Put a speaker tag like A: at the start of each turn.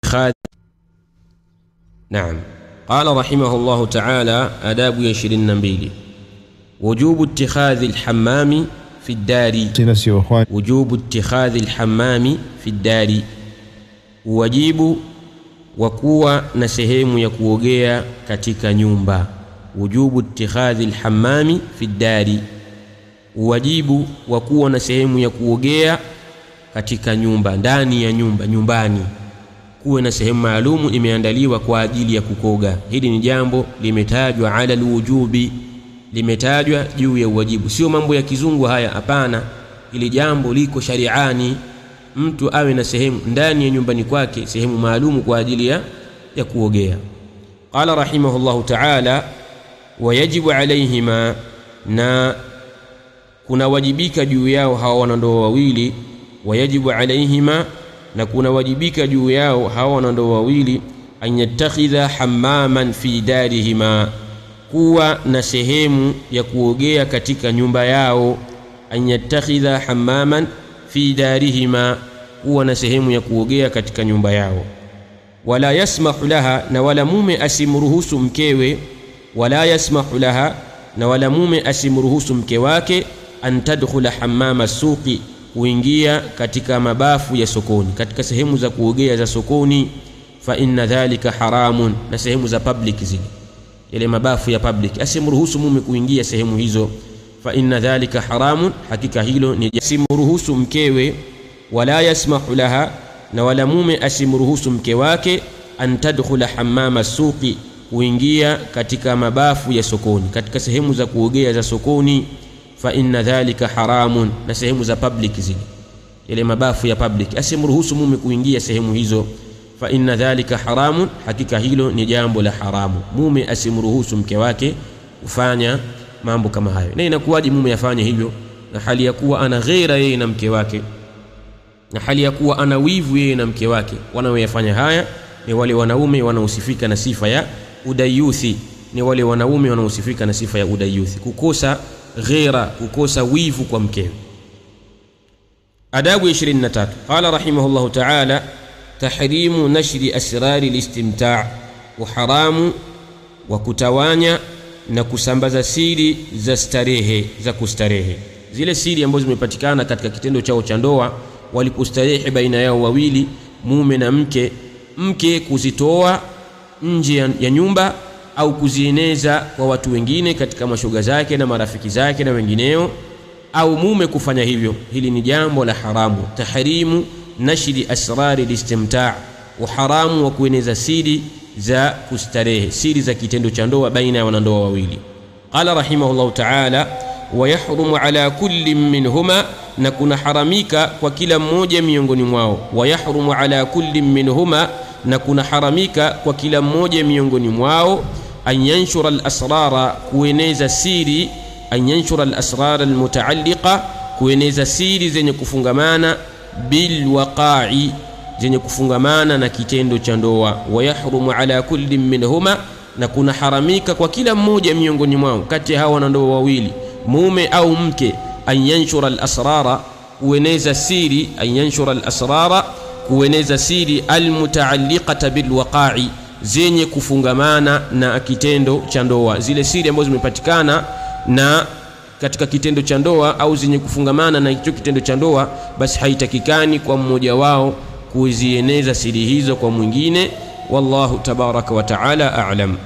A: اتخاذ. نعم. قال رحمه الله تعالى آداب 22 وجوب اتخاذ الحمام في الدار. وجوب اتخاذ الحمام في الدار, wajibu wa kuwa na sehemu ya kuogea katika nyumba. Wujubu ittikhadhi alhammami fi ddari, wajibu wa kuwa na sehemu ya kuogea katika nyumba, ndani ya nyumba, nyumbani kuwe na sehemu maalumu imeandaliwa kwa ajili ya kukoga. Hili ni jambo limetajwa ala alwujubi, limetajwa juu ya wajibu, sio mambo ya kizungu haya, hapana. Ili jambo liko shari'ani, mtu awe na sehemu ndani ya nyumbani kwake, sehemu maalumu kwa ajili ya kuogea. Qala rahimahullahu ta'ala wayajibu alayhima, na kuna wajibika juu yao hawa wanandoa wawili. Wayajibu alayhima, na kuna wajibika juu yao hawa wanandoa wawili, an yattakhidha hammaman fi darihima, kuwa na sehemu ya kuogea katika nyumba yao. An yattakhidha hammaman fi darihima, kuwa na sehemu ya kuogea katika nyumba yao. Wala yasmahu laha, na wala mume asimruhusu mkewe. Wala yasmahu laha, na wala mume asimruhusu mke wake, an tadkhula hammama suqi, kuingia katika mabafu ya sokoni, katika sehemu za kuogea za sokoni. Fa inna dhalika haramun, na sehemu za public zile, ile mabafu ya public, asimruhusu mume kuingia sehemu hizo. Fa inna dhalika haramun, hakika hilo ni asimruhusu mkewe. Wala yasmahu laha, na wala mume asimruhusu mke wake, an tadkhula hammama suqi, kuingia katika mabafu ya sokoni, katika sehemu za kuogea za sokoni. Fa inna dhalika haramun, na sehemu za public zile, ile mabafu ya public, asimruhusu mume kuingia sehemu hizo. Fa inna dhalika haramun, hakika hilo ni jambo la haramu, mume asimruhusu mke wake kufanya mambo kama hayo. Na inakuwaje mume afanye hivyo na hali ya kuwa ana ghera yeye na mke wake, na hali ya kuwa ana wivu yeye na mke wake? Wanaoyafanya haya ni wale wanaume wanaosifika na sifa ya udayuthi, ni wale wanaume wanaosifika na sifa ya udayuthi, kukosa ghera, kukosa wivu kwa mkewe. Adabu 23. Qala rahimahullahu ta'ala tahrimu nashri asrari listimta', uharamu wa kutawanya na kusambaza siri za starehe, za kustarehe, zile siri ambazo zimepatikana katika kitendo chao cha ndoa, walipostarehe baina yao wawili, mume na mke. Mke kuzitoa nje ya nyumba au kuzieneza kwa watu wengine katika mashoga zake na marafiki zake na wengineo, au mume kufanya hivyo, hili ni jambo la haramu. Tahrimu nashri asrari listimta', uharamu wa kueneza siri za kustarehe, siri za kitendo cha ndoa baina ya wanandoa wawili. Qala rahimahullahu ta'ala wayahrumu ala kulli minhuma, na kuna haramika kwa kila mmoja miongoni mwao. Wayahrumu ala kulli minhuma, na kuna haramika kwa kila mmoja miongoni mwao, an yanshura al-asrara, kueneza siri, an yanshura al-asrara al-mutaalliqa, kueneza siri zenye kufungamana bil waqa'i, zenye kufungamana na kitendo cha ndoa. Wayahrumu ala kulli minhuma, na kuna haramika kwa kila mmoja miongoni mwao, kati ya hao wanandoa wawili, mume au mke, an yanshura al-asrara, kueneza siri, an yanshura al-asrara, kueneza siri al-mutaalliqata bil waqa'i, zenye kufungamana na kitendo cha ndoa, zile siri ambazo zimepatikana na katika kitendo cha ndoa au zenye kufungamana na hicho kitendo cha ndoa, basi haitakikani kwa mmoja wao kuzieneza siri hizo kwa mwingine. Wallahu tabaraka wa taala a'lam.